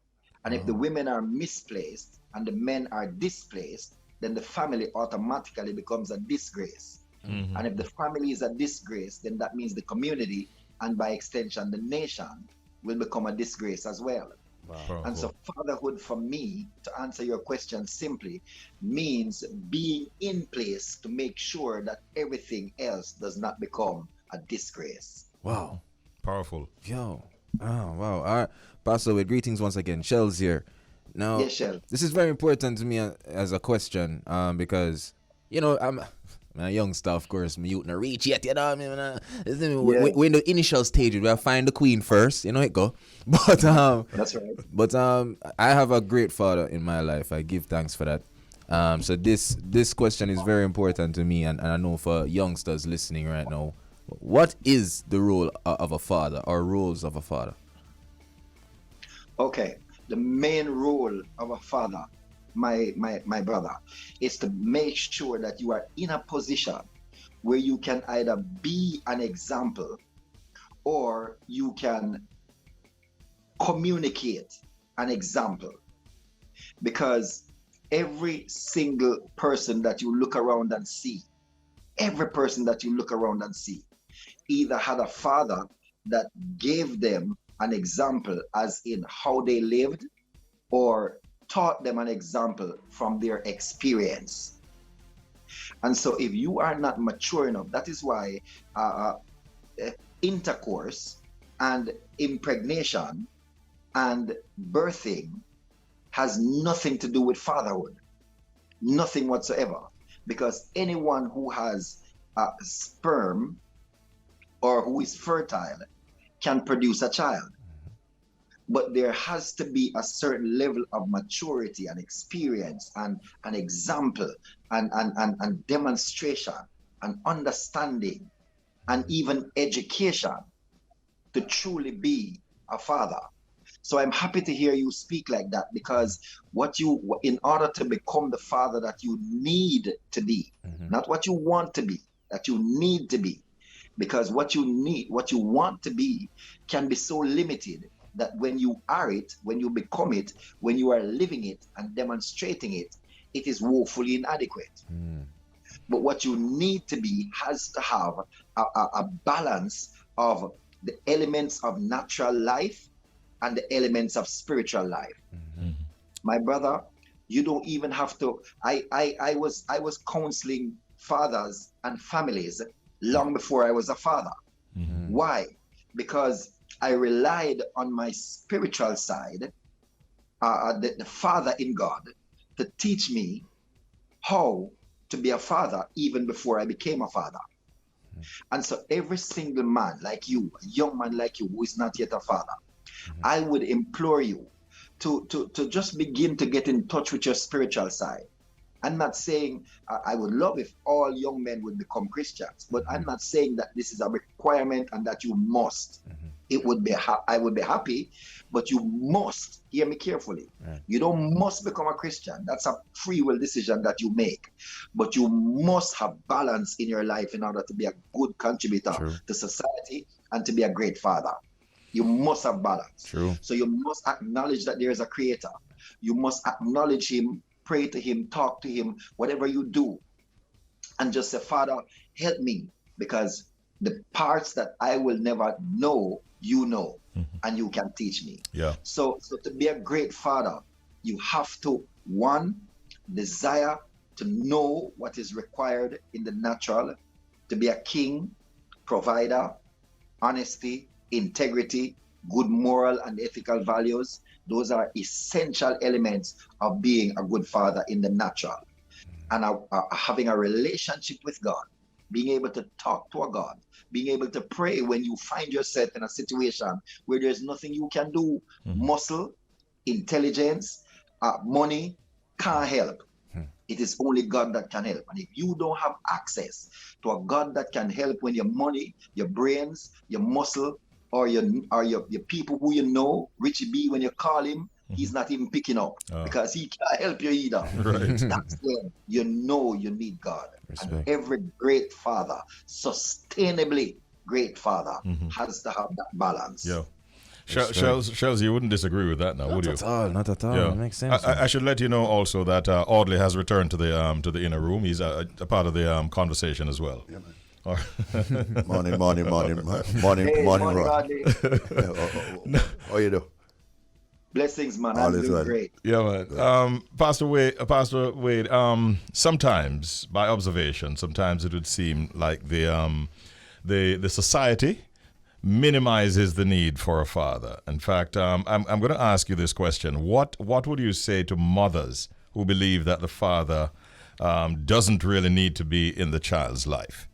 And if the women are misplaced and the men are displaced, then the family automatically becomes a disgrace. And if the family is a disgrace, then that means the community, and by extension the nation, will become a disgrace as well. Powerful. And so fatherhood for me, to answer your question simply, means being in place to make sure that everything else does not become a disgrace. Wow. Powerful. Yo. Oh, wow. All right. Pastor Wade, greetings once again. Shellz here. Now, Yes, Shellz. this is very important to me as a question, because, I'm a youngster, of course, me youth not reach yet, we're in the initial stage, we have to find the queen first, it go. But That's right. But I have a great father in my life. I give thanks for that. So this question is very important to me, and I know for youngsters listening right now, what is the role of a father, or roles of a father? Okay. The main role of a father, my brother, is to make sure that you are in a position where you can either be an example or you can communicate an example. Because every single person that you look around and see, either had a father that gave them an example as in how they lived, or taught them an example from their experience. And so if you are not mature enough, that is why intercourse and impregnation and birthing has nothing to do with fatherhood, nothing whatsoever. Because anyone who has sperm or who is fertile can produce a child. But there has to be a certain level of maturity and experience and an example and demonstration and understanding and even education to truly be a father. So I'm happy to hear you speak like that, because in order to become the father that you need to be, not what you want to be, that you need to be, because what you want to be can be so limited that when you are it, when you become it, when you are living it and demonstrating it, it is woefully inadequate. But what you need to be has to have a balance of the elements of natural life and the elements of spiritual life. My brother, you don't even have to. I was counseling fathers and families long before I was a father. Why? Because I relied on my spiritual side, the Father in God, to teach me how to be a father even before I became a father. And so every single man like you, a young man like you who is not yet a father, I would implore you to just begin to get in touch with your spiritual side. I'm not saying I would love if all young men would become Christians, but I'm not saying that this is a requirement and that you must. It would be I would be happy, but you must hear me carefully. You don't must become a Christian. That's a free will decision that you make, but you must have balance in your life in order to be a good contributor to society and to be a great father. You must have balance. So you must acknowledge that there is a creator. You must acknowledge him, pray to him, talk to him, whatever you do, and just say, Father, help me, because the parts that I will never know, you know, and you can teach me. So to be a great father, you have to, one, desire to know what is required in the natural, to be a king, provider, honesty, integrity, good moral and ethical values. Those are essential elements of being a good father in the natural. And having a relationship with God, being able to talk to a God, being able to pray when you find yourself in a situation where there's nothing you can do. Muscle, intelligence, money can't help. It is only God that can help. And if you don't have access to a God that can help when your money, your brains, your muscle, or your people who you know, Richie B, when you call him, he's not even picking up because he can't help you either. That's when you know you need God. And every great father, sustainably great father, has to have that balance. Shellz, you wouldn't disagree with that now, would you? Not at all. It makes sense. I should let you know also that Audley has returned to the inner room. He's a part of the conversation as well. Morning, Rod. How you do? Blessings, man. All I'm is doing well. great. Yeah, man. Pastor Wade. Sometimes, by observation, sometimes it would seem like the society minimizes the need for a father. In fact, I'm going to ask you this question: What would you say to mothers who believe that the father doesn't really need to be in the child's life?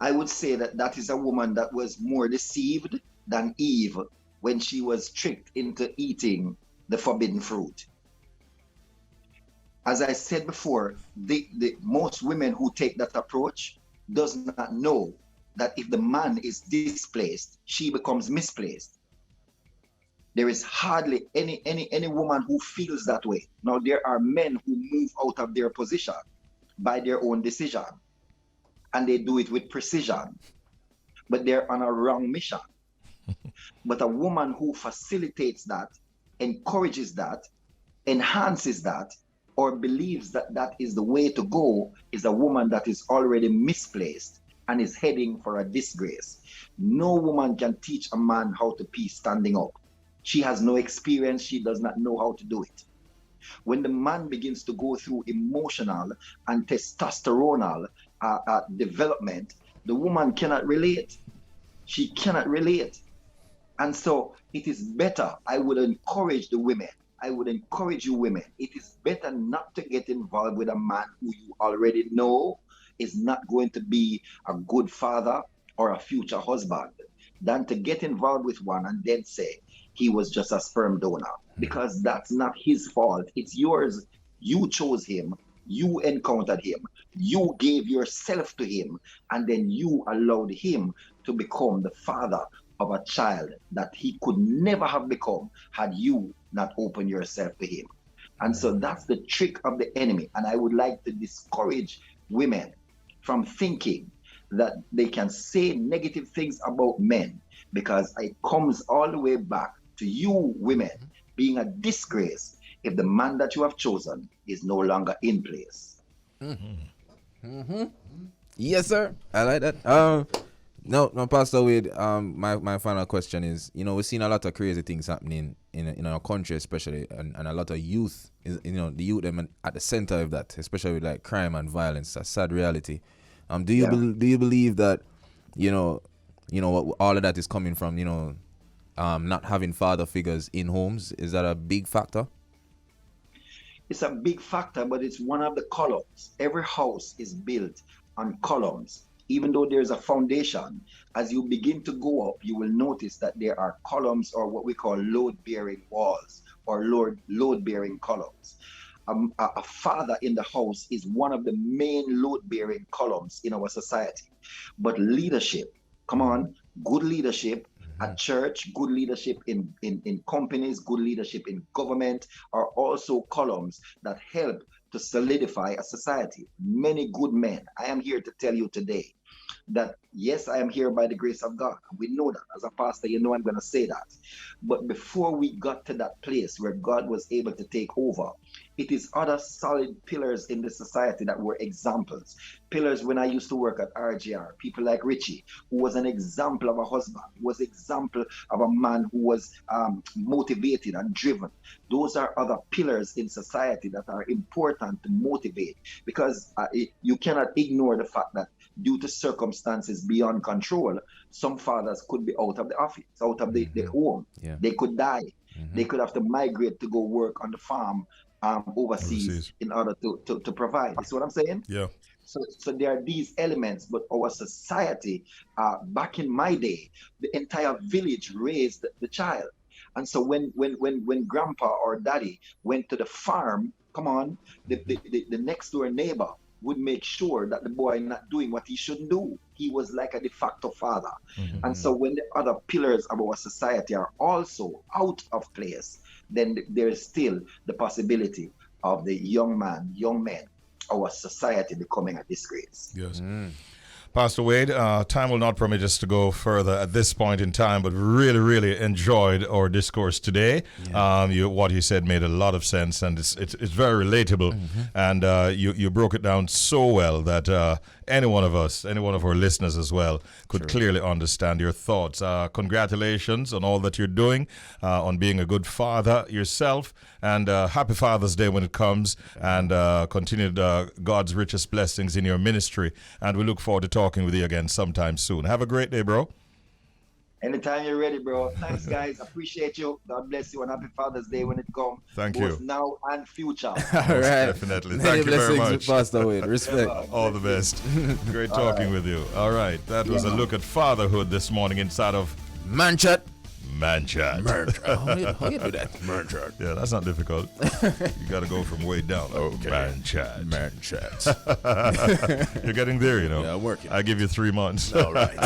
I would say that is a woman that was more deceived than Eve when she was tricked into eating the forbidden fruit. As I said before, the most women who take that approach does not know that if the man is displaced, she becomes misplaced. There is hardly any woman who feels that way. Now, there are men who move out of their position by their own decision, and they do it with precision, but they're on a wrong mission. But a woman who facilitates that, encourages that, enhances that, or believes that that is the way to go is a woman that is already misplaced and is heading for a disgrace. No woman can teach a man how to pee standing up. She has no experience. She does not know how to do it. When the man begins to go through emotional and testosteronal development, the woman cannot relate. She cannot relate. And so it is better, I would encourage the women, I would encourage you women, it is better not to get involved with a man who you already know is not going to be a good father or a future husband than to get involved with one and then say he was just a sperm donor, because that's not his fault. It's yours. You chose him. You encountered him. You gave yourself to him, and then you allowed him to become the father of a child that he could never have become had you not opened yourself to him. And so that's the trick of the enemy. And I would like to discourage women from thinking that they can say negative things about men, because it comes all the way back to you women being a disgrace if the man that you have chosen is no longer in place. Yes, sir. I like that. No, Pastor Wade, my final question is, we've seen a lot of crazy things happening in our country, especially, and a lot of youth, the youth them at the center of that, especially with like crime and violence, a sad reality. Do you believe that, all of that is coming from, not having father figures in homes? Is that a big factor? It's a big factor, but it's one of the columns. Every house is built on columns. Even though there's a foundation, as you begin to go up, you will notice that there are columns, or what we call load-bearing walls or load-bearing columns. A father in the house is one of the main load-bearing columns in our society. But leadership, good leadership at church, good leadership in companies, good leadership in government are also columns that help to solidify a society. Many good men. I am here to tell you today that, yes, I am here by the grace of God. We know that. As a pastor, I'm going to say that. But before we got to that place where God was able to take over, it is other solid pillars in the society that were examples. Pillars when I used to work at RGR, people like Richie, who was an example of a husband, who was an example of a man who was motivated and driven. Those are other pillars in society that are important to motivate, because you cannot ignore the fact that due to circumstances beyond control, some fathers could be out of the office, out of the home. Yeah. They could die. They could have to migrate to go work on the farm overseas in order to provide. You see what I'm saying? Yeah. So there are these elements, but our society, back in my day, the entire village raised the child. And so when grandpa or daddy went to the farm, the next door neighbor would make sure that the boy not doing what he shouldn't do. He was like a de facto father. And so when the other pillars of our society are also out of place, then there's still the possibility of the young men, our society becoming a disgrace. Yes. Pastor Wade, time will not permit us to go further at this point in time, but really, really enjoyed our discourse today. Yeah. What you said made a lot of sense, and it's very relatable. And you broke it down so well that any one of us, any one of our listeners as well, could clearly understand your thoughts. Congratulations on all that you're doing, on being a good father yourself, and happy Father's Day when it comes, and continued God's richest blessings in your ministry. And we look forward to talking with you again sometime soon. Have a great day, bro. Anytime you're ready, bro. Thanks, guys. Appreciate you. God bless you, and happy Father's Day when it comes. Thank both you. now and future. All right. Definitely. Thank you very much. Pastor Wade. Respect. All the best. Great talking with you. All right. That was a look at fatherhood this morning inside of Manchat. Manchat. How you do that? Manchat. Yeah, that's not difficult. You got to go from way down. Okay. Manchat. You're getting there, you know. Yeah, I'm working. I give you 3 months. All right.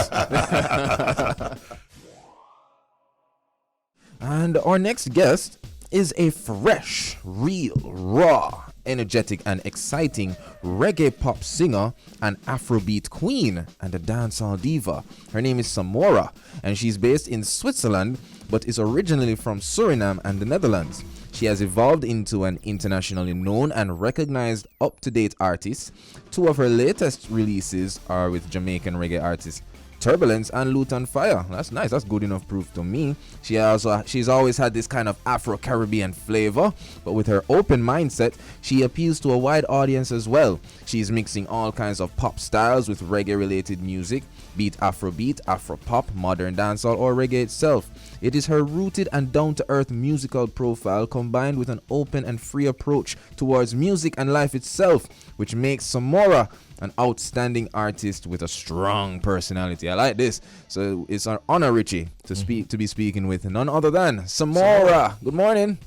And our next guest is a fresh, real, raw, energetic, and exciting reggae pop singer and Afrobeat queen and a dancehall diva. Her name is Samora, and she's based in Switzerland, but is originally from Suriname and the Netherlands. She has evolved into an internationally known and recognized up-to-date artist. 2 of her latest releases are with Jamaican reggae artists Turbulence and Loot on Fire. That's nice. That's good enough proof to me. She's always had this kind of Afro-Caribbean flavor, but with her open mindset, she appeals to a wide audience as well. She's mixing all kinds of pop styles with reggae-related music, be it Afrobeat, Afropop, modern dancehall, or reggae itself. It is her rooted and down-to-earth musical profile combined with an open and free approach towards music and life itself, which makes Samora an outstanding artist with a strong personality. I like this. So it's an honor, Richie, to be speaking with none other than Samora. Good morning.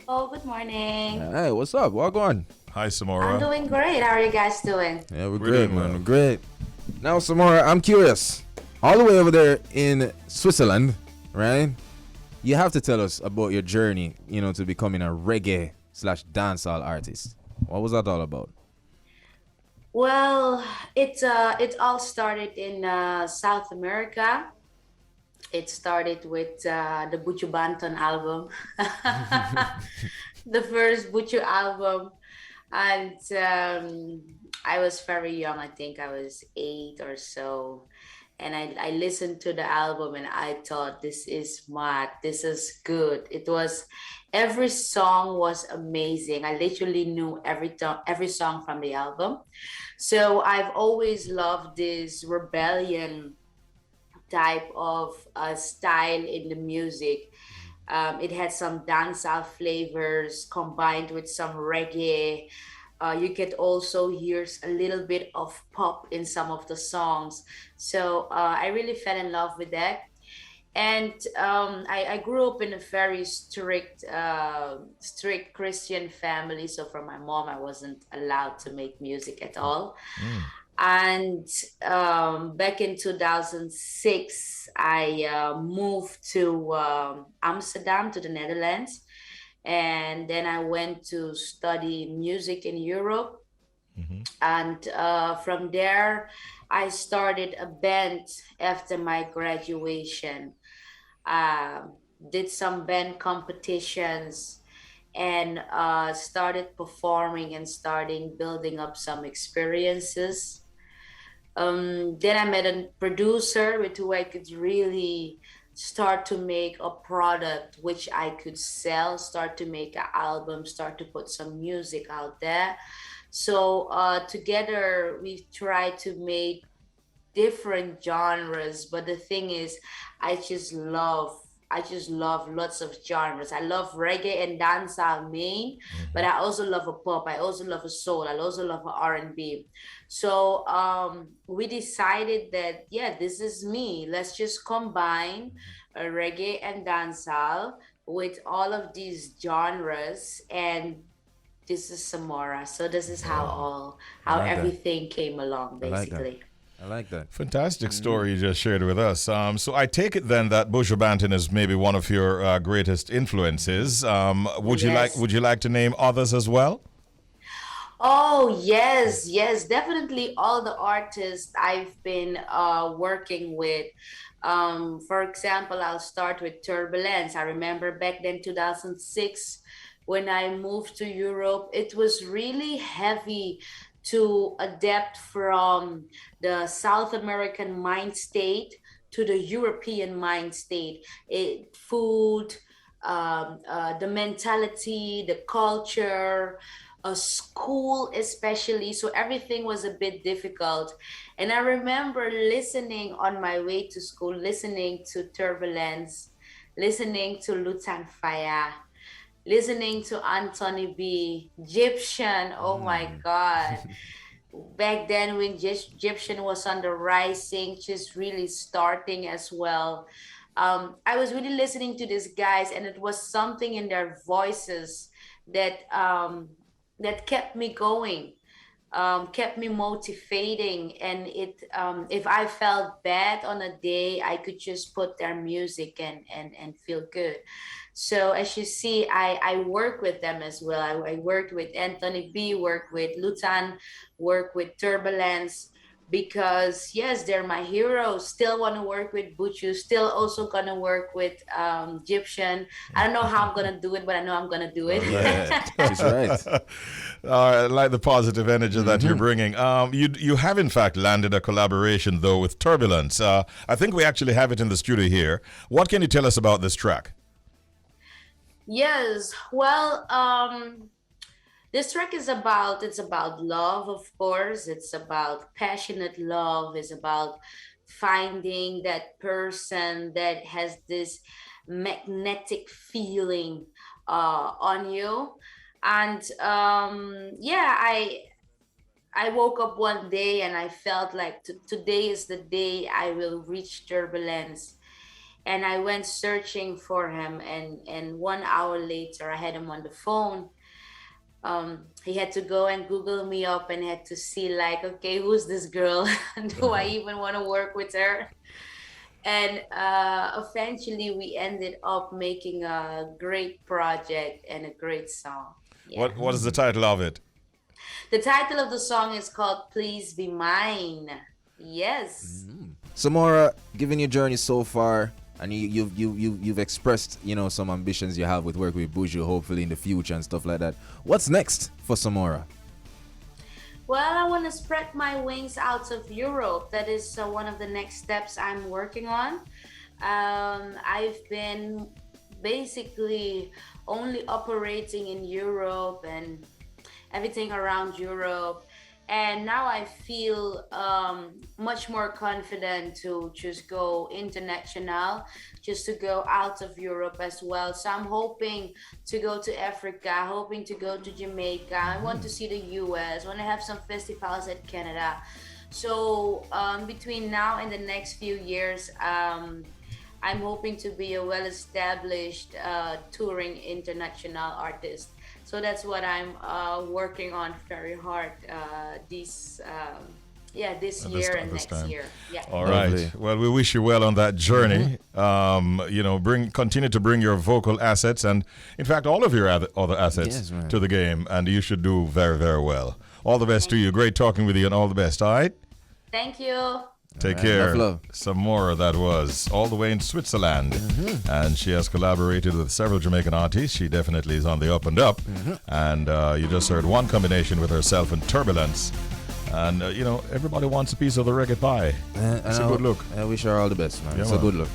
Oh, good morning. Hey, what's up? What going? Hi, Samora. I'm doing great. How are you guys doing? Yeah, we're great, man. We're great. Now, Samora, I'm curious. All the way over there in Switzerland, right? You have to tell us about your journey, to becoming a reggae/dancehall artist. What was that all about? Well, it all started in South America. It started with the Buju Banton album, the first Buju album, and I was very young. I think I was 8 or so, and I listened to the album and I thought, this is mad. This is good. Every song was amazing. I literally knew every song from the album. So I've always loved this rebellion type of style in the music. It had some dancehall flavors combined with some reggae. You could also hear a little bit of pop in some of the songs. So I really fell in love with that. And I grew up in a very strict Christian family. So for my mom, I wasn't allowed to make music at all. And back in 2006, I moved to Amsterdam, to the Netherlands. And then I went to study music in Europe. And from there, I started a band after my graduation. Did some band competitions and started performing and starting building up some experiences. Then I met a producer with who I could really start to make a product which I could sell, start to make an album, start to put some music out there. So together we try to make different genres, but the thing is, I just love lots of genres. I love reggae and dancehall main, but I also love a pop. I also love a soul. I also love a R&B. So we decided that, this is me. Let's just combine reggae and dancehall with all of these genres, and this is Samora. So this is how everything came along, basically. I like that. Fantastic story you just shared with us. So I take it then that Buju Banton is maybe one of your greatest influences. Would you like to name others as well? Oh, yes, definitely all the artists I've been working with. For example, I'll start with Turbulence. I remember back then, 2006, when I moved to Europe, it was really heavy to adapt from the South American mind state to the European mind state. Food, the mentality, the culture, school especially. So everything was a bit difficult. And I remember listening on my way to school, listening to Turbulence, listening to Lutan Fire, listening to Anthony B, Egyptian, oh my God. Back then when Egyptian was on the rising, just really starting as well. I was really listening to these guys, and it was something in their voices that that kept me going, kept me motivating. And if I felt bad on a day, I could just put their music and feel good. So as you see, I work with them as well. I worked with Anthony B, worked with Lutan, worked with Turbulence, because yes, they're my heroes. Still want to work with Buchu, still also gonna work with Egyptian. I don't know how I'm gonna do it, but I know I'm gonna do it. That's right. I like the positive energy that you're bringing. You have in fact landed a collaboration though with Turbulence. I think we actually have it in the studio here. What can you tell us about this track? Yes, well, this track is about, it's about love, of course. It's about passionate love. It's about finding that person that has this magnetic feeling on you. And yeah, I woke up one day and I felt like today is the day I will reach Turbulence. And I went searching for him, and 1 hour later I had him on the phone. He had to go and Google me up and had to see like, okay, who's this girl? Do I even want to work with her? And eventually we ended up making a great project and a great song. Yeah. What is the title of it? The title of the song is called Please Be Mine. Yes. Samora, given your journey so far, and you've expressed, you know, some ambitions you have with work with Buju, hopefully in the future and stuff like that. What's next for Samora? Well, I want to spread my wings out of Europe. That is one of the next steps I'm working on. I've been basically only operating in Europe and everything around Europe. And now I feel much more confident to just go international, just to go out of Europe as well. So I'm hoping to go to Africa, hoping to go to Jamaica. I want to see the US, I want to have some festivals at Canada. So between now and the next few years, I'm hoping to be a well-established touring international artist. So that's what I'm working on very hard this year and next time. year. Yeah. All right. Well, we wish you well on that journey. You know, continue to bring your vocal assets and, in fact, all of your other assets to the game, and you should do very, very well. All the best to you. Great talking with you, and all the best. All right. Thank you. Take care. Some more that was all the way in Switzerland. And she has collaborated with several Jamaican artists. She definitely is on the up and up. And you just heard one combination with herself and Turbulence. And, you know, everybody wants a piece of the reggae pie. It's a good look. I wish her all the best, man. Yeah, it's man. a good look.